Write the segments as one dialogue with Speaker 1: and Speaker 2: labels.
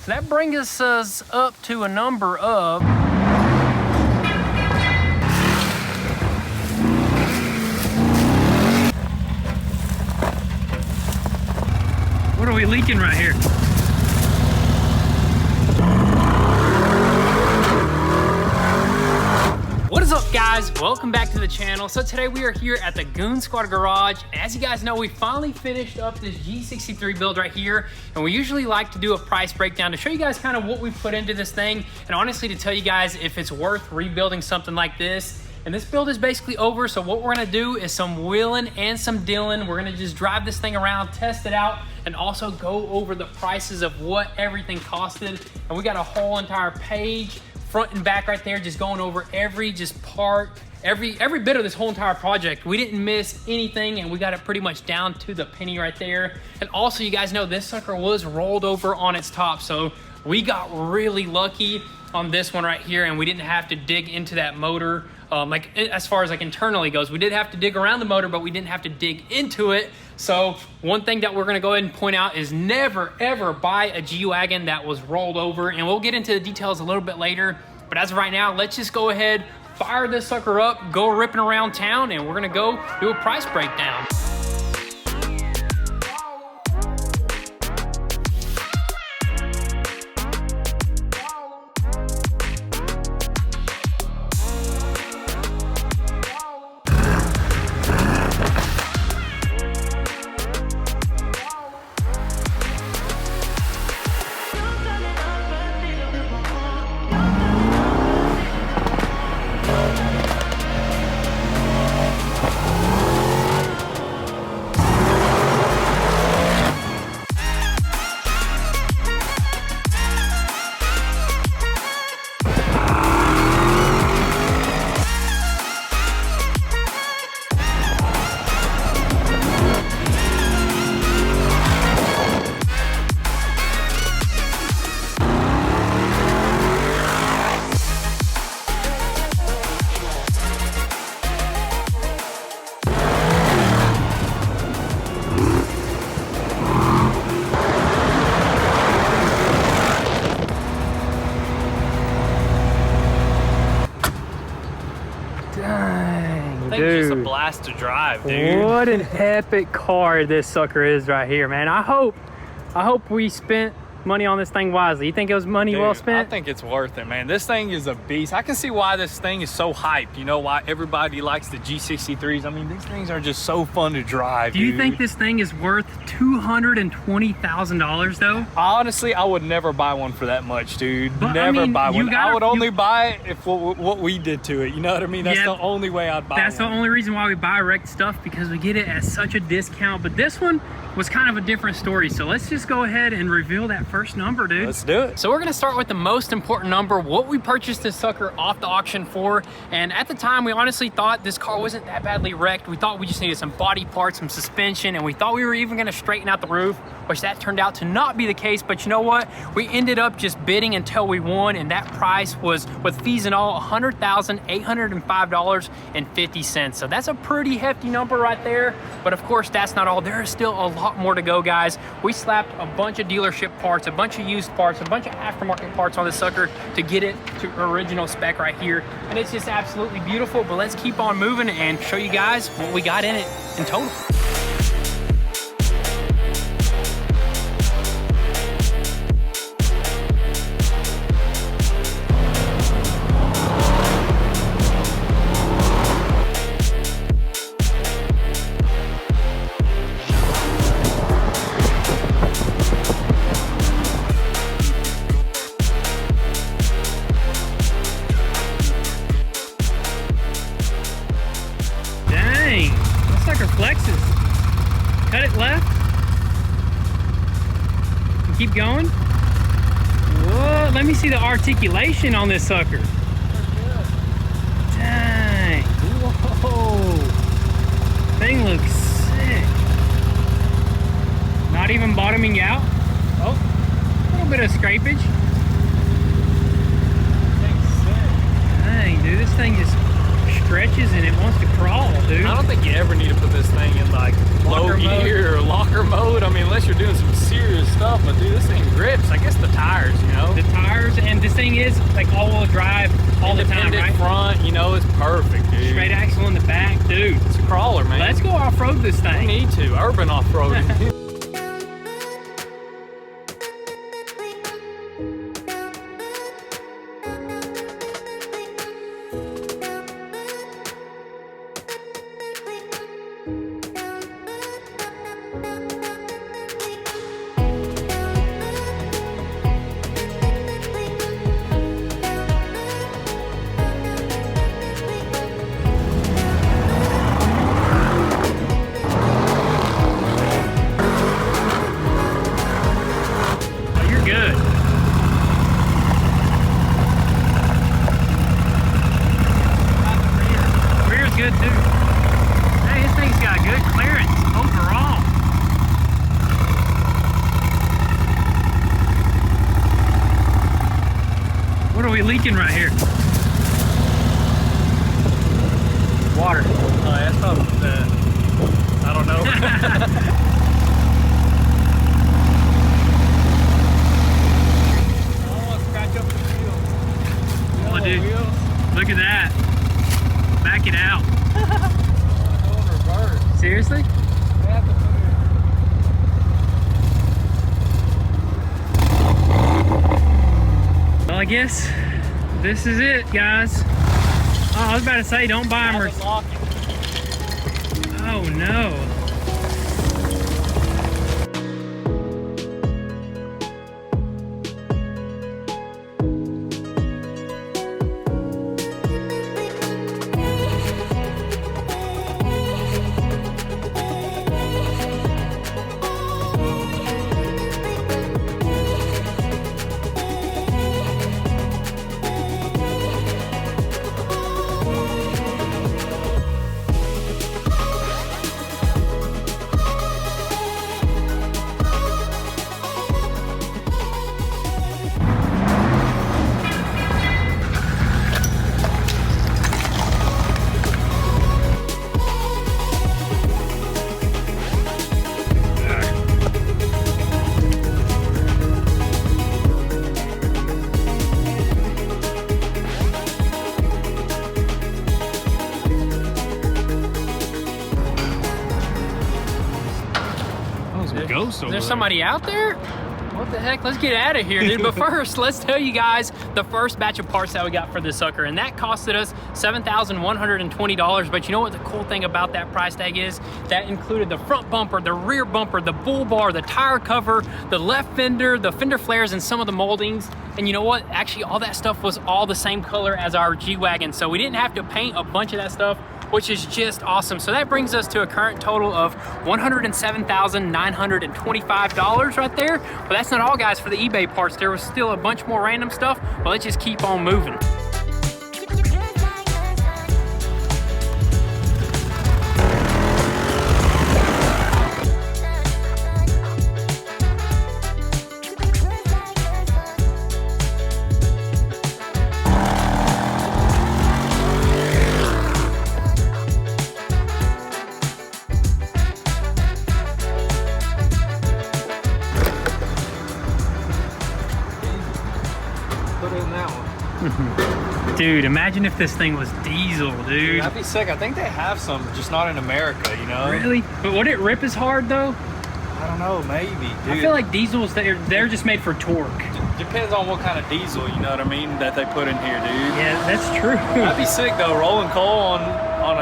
Speaker 1: So that brings us up to a number of what are we leaking right here? What is up, guys? Welcome back to the channel. So today we are here at the Goon Squad garage. And as you guys know, we finally finished up this G63 build right here. And we usually like to do a price breakdown to show you guys kind of what we put into this thing. And honestly, to tell you guys if it's worth rebuilding something like this. And this build is basically over. So what we're gonna do is some wheeling and some dealing. We're gonna just drive this thing around, test it out, and also go over the prices of what everything costed. And we got a whole entire page, front and back right there, just going over every part, every bit of this whole entire project. We didn't miss anything, and we got it pretty much down to the penny right there. And also, you guys know this sucker was rolled over on its top, so we got really lucky on this one right here, and we didn't have to dig into that motor. Like as far as like internally goes, we did have to dig around the motor, but we didn't have to dig into it. So one thing that we're gonna go ahead and point out is never ever buy a G-Wagon that was rolled over, and we'll get into the details a little bit later. But as of right now, let's just go ahead, fire this sucker up, go ripping around town, and we're gonna go do a price breakdown.
Speaker 2: Dude, just a blast to drive, dude.
Speaker 1: What an epic car this sucker is right here, man. I hope we spent money on this thing wisely. You think it was money well spent?
Speaker 2: I think it's worth it, man. This thing is a beast. I can see why this thing is so hyped. You know why everybody likes the G63s. I mean, these things are just so fun to drive.
Speaker 1: Do you think this thing is worth $220,000 though?
Speaker 2: Honestly, I would never buy one for that much, dude.
Speaker 1: But,
Speaker 2: never buy one.
Speaker 1: I
Speaker 2: would only buy it if what we did to it. You know what I mean? That's the only way I'd buy
Speaker 1: That's
Speaker 2: one.
Speaker 1: the only reason why we buy wrecked stuff, because we get it at such a discount. But this one was kind of a different story. So let's just go ahead and reveal that first number, dude.
Speaker 2: Let's do it.
Speaker 1: So we're gonna start with the most important number, what we purchased this sucker off the auction for. And at the time, we honestly thought this car wasn't that badly wrecked. We thought we just needed some body parts, some suspension, and we thought we were even gonna straighten out the roof, which that turned out to not be the case. But you know what? We ended up just bidding until we won, and that price was, with fees and all, $100,805.50. So that's a pretty hefty number right there. But of course, that's not all. There is still a lot more to go, guys. We slapped a bunch of dealership parts, a bunch of used parts, a bunch of aftermarket parts on this sucker to get it to original spec right here. And it's just absolutely beautiful. But let's keep on moving and show you guys what we got in it in total. Dang, that sucker flexes. Cut it left. And keep going. Whoa, let me see the articulation on this sucker. Dang, whoa. Thing looks sick. Not even bottoming out. Oh, a little bit of scrapage. Dang, dude, this thing just stretches and it wants to crawl, dude.
Speaker 2: I don't think you ever need to put this thing in like low gear or locker mode. I mean, unless you're doing some serious stuff. But dude, this thing grips. I guess the tires, you
Speaker 1: thing is like all-wheel drive all the time,
Speaker 2: Independent
Speaker 1: right?
Speaker 2: front, you know, it's perfect, dude.
Speaker 1: Straight axle in the back, dude.
Speaker 2: It's a crawler, man.
Speaker 1: Let's go off-road this
Speaker 2: We
Speaker 1: thing.
Speaker 2: need to. Urban off-roading.
Speaker 1: Oh, you're good. Rear's good too. Hey, this thing's got good clearance overall. What are we leaking right here? Water.
Speaker 2: Oh, that's probably I don't know.
Speaker 1: Oh, dude, look at that. Back it out. Seriously? Well, I guess this is it, guys. Oh, I was about to say, don't buy them. Oh, no.
Speaker 2: Ghost over
Speaker 1: There's
Speaker 2: there.
Speaker 1: somebody out there? What the heck? Let's get out of here, dude. But first, let's tell you guys the first batch of parts that we got for this sucker, and that costed us $7,120. But you know what the cool thing about that price tag is? That included the front bumper, the rear bumper, the bull bar, the tire cover, the left fender, the fender flares, and some of the moldings. And you know what? Actually, all that stuff was all the same color as our G-Wagon, so we didn't have to paint a bunch of that stuff, which is just awesome. So that brings us to a current total of $107,925 right there. But that's not all, guys, for the eBay parts. There was still a bunch more random stuff, but let's just keep on moving.
Speaker 2: Put in that one.
Speaker 1: Dude, imagine if this thing was diesel, dude.
Speaker 2: That'd be sick. I think they have some, just not in America, you know?
Speaker 1: Really? But would it rip as hard though?
Speaker 2: I don't know, maybe, dude.
Speaker 1: I feel like diesels, they're just made for torque.
Speaker 2: Depends on what kind of diesel, you know what I mean, that they put in here, dude.
Speaker 1: Yeah, that's true.
Speaker 2: That'd be sick though, rolling coal on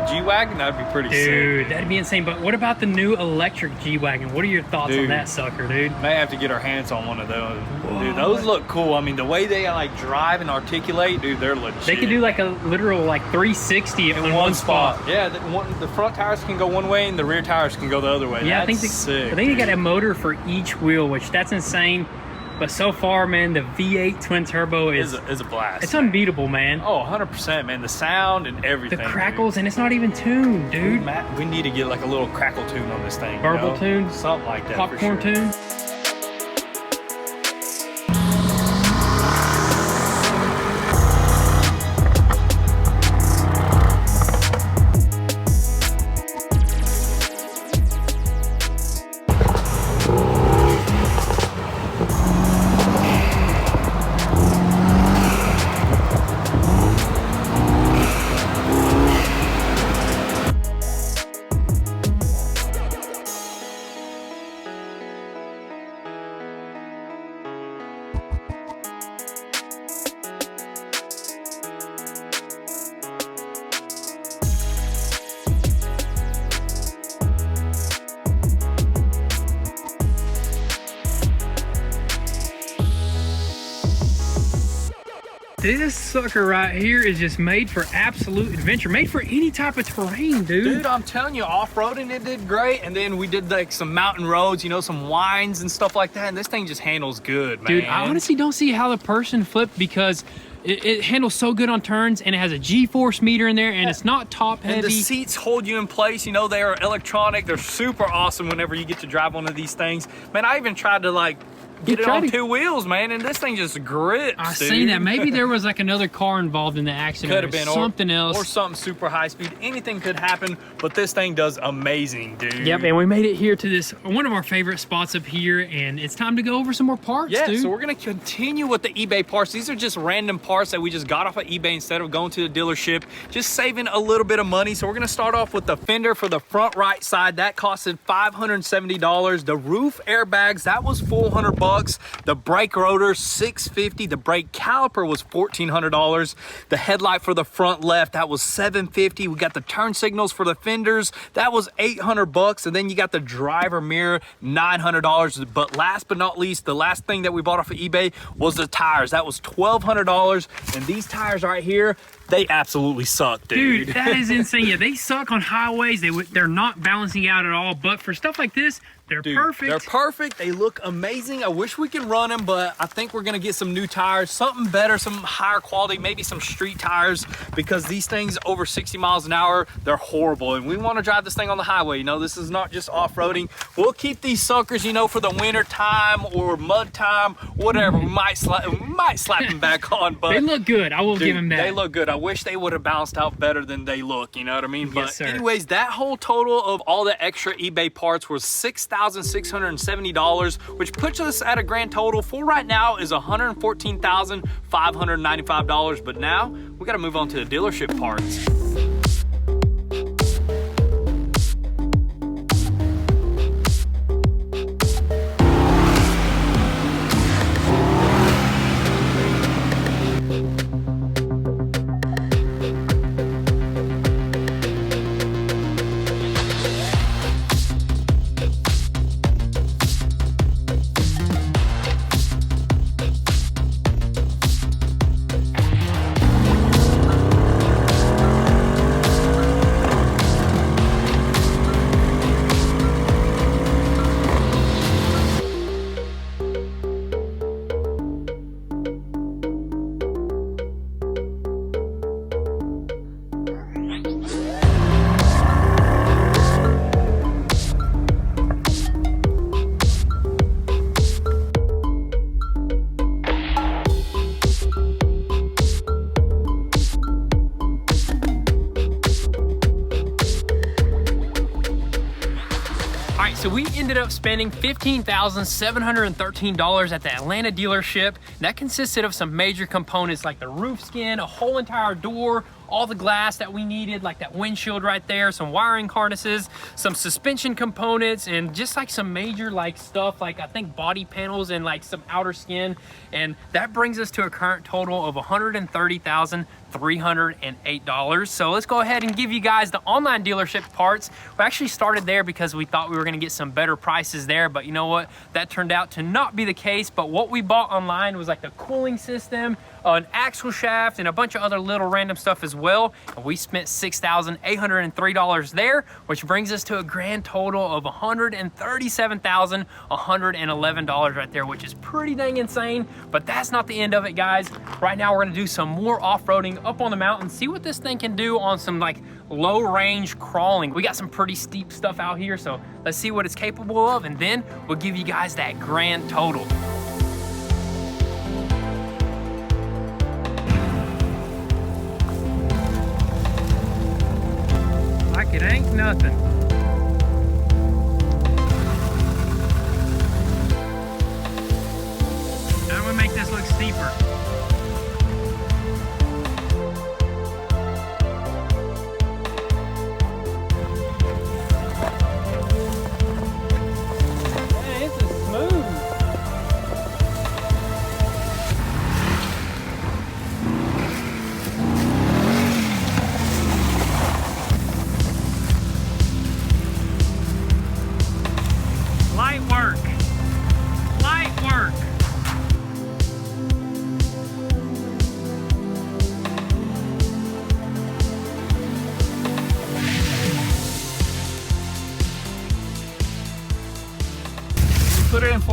Speaker 2: a G-Wagon, that'd be pretty sick.
Speaker 1: Dude, that'd be insane. But what about the new electric G-Wagon? What are your thoughts on that sucker, dude?
Speaker 2: May have to get our hands on one of those.
Speaker 1: Whoa.
Speaker 2: Dude, those look cool. I mean, the way they like drive and articulate, dude, they're legit.
Speaker 1: They could do like a literal like 360 in one spot.
Speaker 2: Yeah, the front tires can go one way and the rear tires can go the other way.
Speaker 1: Yeah,
Speaker 2: That's sick.
Speaker 1: I think they got a motor for each wheel, which that's insane. But so far, man, the V8 twin turbo is
Speaker 2: a blast.
Speaker 1: It's unbeatable, man.
Speaker 2: Oh, 100%, man. The sound and everything.
Speaker 1: The crackles, and it's not even tuned, dude.
Speaker 2: Matt, we need to get like a little crackle tune on this thing.
Speaker 1: Burble tune?
Speaker 2: Something like that.
Speaker 1: Popcorn
Speaker 2: for sure.
Speaker 1: tune? This sucker right here is just made for absolute adventure, made for any type of terrain, dude.
Speaker 2: Dude, I'm telling you, off-roading it did great, and then we did like some mountain roads, you know, some winds and stuff like that, and this thing just handles good, man.
Speaker 1: Dude, I honestly don't see how the person flipped, because it handles so good on turns, and it has a G-force meter in there, and it's not top heavy.
Speaker 2: And the seats hold you in place. You know, they are electronic. They're super awesome whenever you get to drive one of these things. Man, I even tried to like get it on two wheels, man, and this thing just grips.
Speaker 1: I seen that. Maybe there was like another car involved in the accident.
Speaker 2: Could have been,
Speaker 1: something else,
Speaker 2: or something super high speed. Anything could happen, but this thing does amazing, dude.
Speaker 1: Yep, and we made it here to this one of our favorite spots up here, and it's time to go over some more parts.
Speaker 2: Yeah,
Speaker 1: dude.
Speaker 2: So we're gonna continue with the eBay parts. These are just random parts that we just got off of eBay instead of going to the dealership, just saving a little bit of money. So we're gonna start off with the fender for the front right side. That costed $570. The roof airbags, that was $400. The brake rotor, $650. The brake caliper was $1,400. The headlight for the front left, that was $750. We got the turn signals for the fenders, that was $800. And then you got the driver mirror, $900. But last but not least, the last thing that we bought off of eBay was the tires. That was $1,200. And these tires right here, they absolutely suck, dude.
Speaker 1: Dude, that is insane. Yeah, they suck on highways. They're not balancing out at all. But for stuff like this, they're perfect.
Speaker 2: They're perfect. They look amazing. I wish we could run them, but I think we're gonna get some new tires, something better, some higher quality, maybe some street tires, because these things over 60 miles an hour, they're horrible. And we want to drive this thing on the highway. You know, this is not just off-roading. We'll keep these suckers, you know, for the winter time or mud time, whatever. We might slap them back on, but
Speaker 1: they look good. I will give them that.
Speaker 2: They look good. I wish they would have balanced out better than they look. You know what I mean?
Speaker 1: Yes,
Speaker 2: But
Speaker 1: sir.
Speaker 2: anyways, that whole total of all the extra eBay parts was $6,670, which puts us at a grand total for right now is $114,595. But now we got to move on to the dealership parts.
Speaker 1: So we ended up spending $15,713 at the Atlanta dealership. That consisted of some major components like the roof skin, a whole entire door, all the glass that we needed, like that windshield right there, some wiring harnesses, some suspension components, and just like some major like stuff, like I think body panels and like some outer skin. And that brings us to a current total of $130,308. So let's go ahead and give you guys the online dealership parts. We actually started there because we thought we were gonna get some better prices there, but you know what? That turned out to not be the case. But what we bought online was like the cooling system, an axle shaft, and a bunch of other little random stuff as well. And we spent $6,803 there, which brings us to a grand total of $137,111 right there, which is pretty dang insane. But that's not the end of it, guys. Right now we're gonna do some more off-roading up on the mountain, see what this thing can do on some like low range crawling. We got some pretty steep stuff out here, so let's see what it's capable of, and then we'll give you guys that grand total. Like it ain't nothing. Now we make this look steeper.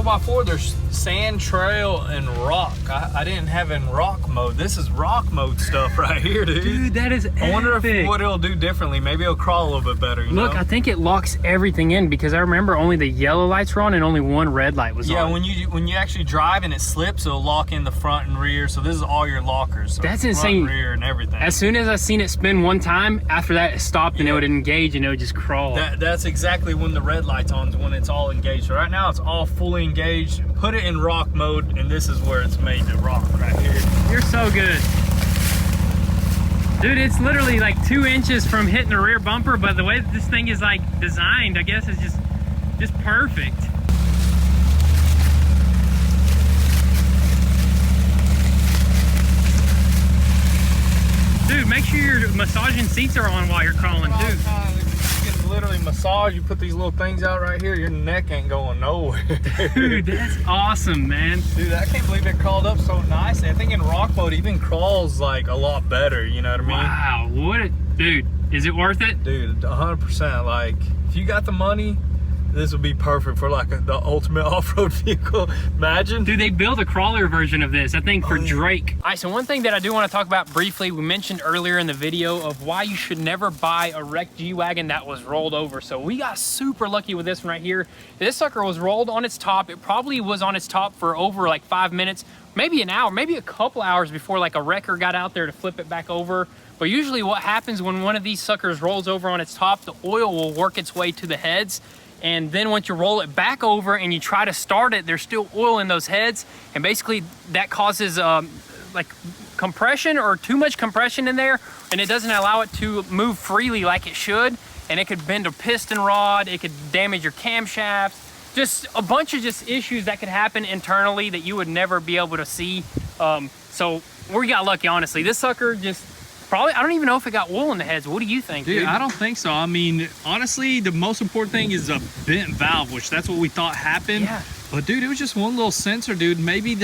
Speaker 2: 4x4, there's sand, trail, and rock. I didn't have in rock mode. This is rock mode stuff right here, dude.
Speaker 1: Dude, that is epic.
Speaker 2: I wonder what it'll do differently. Maybe it'll crawl a little bit better, you
Speaker 1: Look,
Speaker 2: know?
Speaker 1: I think it locks everything in because I remember only the yellow lights were on and only one red light was on.
Speaker 2: Yeah, when you actually drive and it slips, it'll lock in the front and rear. So this is all your lockers. So
Speaker 1: that's
Speaker 2: front,
Speaker 1: insane.
Speaker 2: Rear, and everything.
Speaker 1: As soon as I seen it spin one time, after that it stopped and it would engage and it would just crawl.
Speaker 2: That's exactly when the red light's on, is when it's all engaged. So right now it's all fully engaged. Put it in rock mode, and this is where it's made to rock right here.
Speaker 1: You're so good. Dude, it's literally like 2 inches from hitting the rear bumper, but the way that this thing is like designed, I guess is just perfect. Dude, make sure your massaging seats are on while you're crawling too.
Speaker 2: You can literally massage. You put these little things out right here, your neck ain't going nowhere.
Speaker 1: Dude, that's awesome, man.
Speaker 2: Dude, I can't believe it crawled up so nicely. I think in rock mode, it even crawls like a lot better, you know what I mean?
Speaker 1: Wow, what a, dude, is it worth it?
Speaker 2: Dude, 100%. Like, if you got the money, this would be perfect for like the ultimate off-road vehicle. Imagine.
Speaker 1: Dude, they built a crawler version of this, I think, for Drake. All right, so one thing that I do want to talk about briefly, we mentioned earlier in the video of why you should never buy a wrecked G-Wagon that was rolled over. So we got super lucky with this one right here. This sucker was rolled on its top. It probably was on its top for over like 5 minutes, maybe an hour, maybe a couple hours before like a wrecker got out there to flip it back over. But usually what happens when one of these suckers rolls over on its top, the oil will work its way to the heads. And then once you roll it back over and you try to start it, there's still oil in those heads. And basically that causes like compression or too much compression in there. And it doesn't allow it to move freely like it should. And it could bend a piston rod. It could damage your camshafts. Just a bunch of just issues that could happen internally that you would never be able to see. So we got lucky, honestly. This sucker just probably, I don't even know if it got oil in the heads. What do you think, dude?
Speaker 3: I don't think so. I mean, honestly, the most important thing is a bent valve, which that's what we thought happened.
Speaker 1: Yeah.
Speaker 3: But dude, it was just one little sensor, dude. Maybe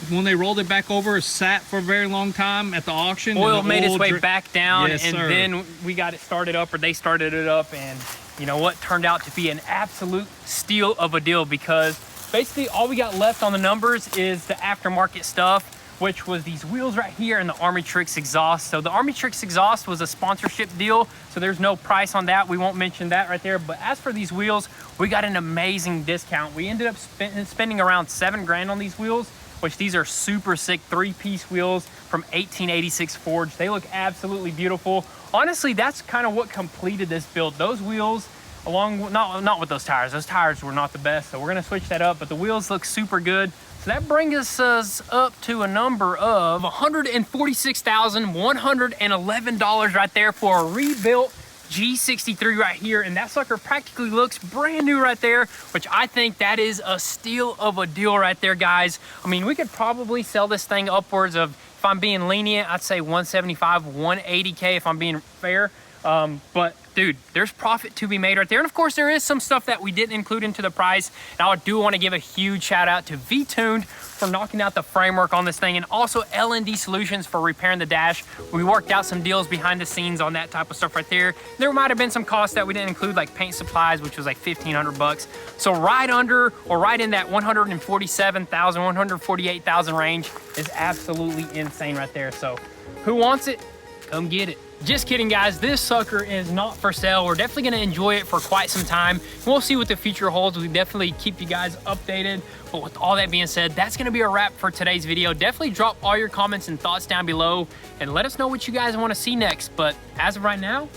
Speaker 3: when they rolled it back over, it sat for a very long time at the auction.
Speaker 1: Oil made its way back down,
Speaker 3: Yes,
Speaker 1: and
Speaker 3: sir.
Speaker 1: then we got it started up, or they started it up, and you know what? Turned out to be an absolute steal of a deal, because basically all we got left on the numbers is the aftermarket stuff, which was these wheels right here and the Army Tricks exhaust. So the Army Tricks exhaust was a sponsorship deal, so there's no price on that. We won't mention that right there. But as for these wheels, we got an amazing discount. We ended up spending around $7 grand on these wheels, which these are super sick 3-piece wheels from 1886 Forge. They look absolutely beautiful. Honestly, that's kind of what completed this build. Those wheels, along with, not with those tires. Those tires were not the best, so we're gonna switch that up, but the wheels look super good. So that brings us up to a number of $146,111 right there for a rebuilt G63 right here. And that sucker practically looks brand new right there, which I think that is a steal of a deal right there, guys. I mean, we could probably sell this thing upwards of, if I'm being lenient, I'd say 175, 180K if I'm being fair. But dude, there's profit to be made right there. And of course, there is some stuff that we didn't include into the price. And I do want to give a huge shout out to V-Tuned for knocking out the framework on this thing, and also L&D Solutions for repairing the dash. We worked out some deals behind the scenes on that type of stuff right there. There might have been some costs that we didn't include, like paint supplies, which was like 1,500 bucks. So right under, or right in that 147,000, 148,000 range is absolutely insane right there. So who wants it? Come get it. Just kidding, guys. This sucker is not for sale. We're definitely going to enjoy it for quite some time. We'll see what the future holds. We definitely keep you guys updated. But with all that being said, that's going to be a wrap for today's video. Definitely drop all your comments and thoughts down below and let us know what you guys want to see next. But as of right now,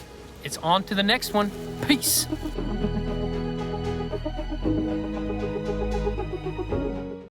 Speaker 1: it's on to the next one. Peace.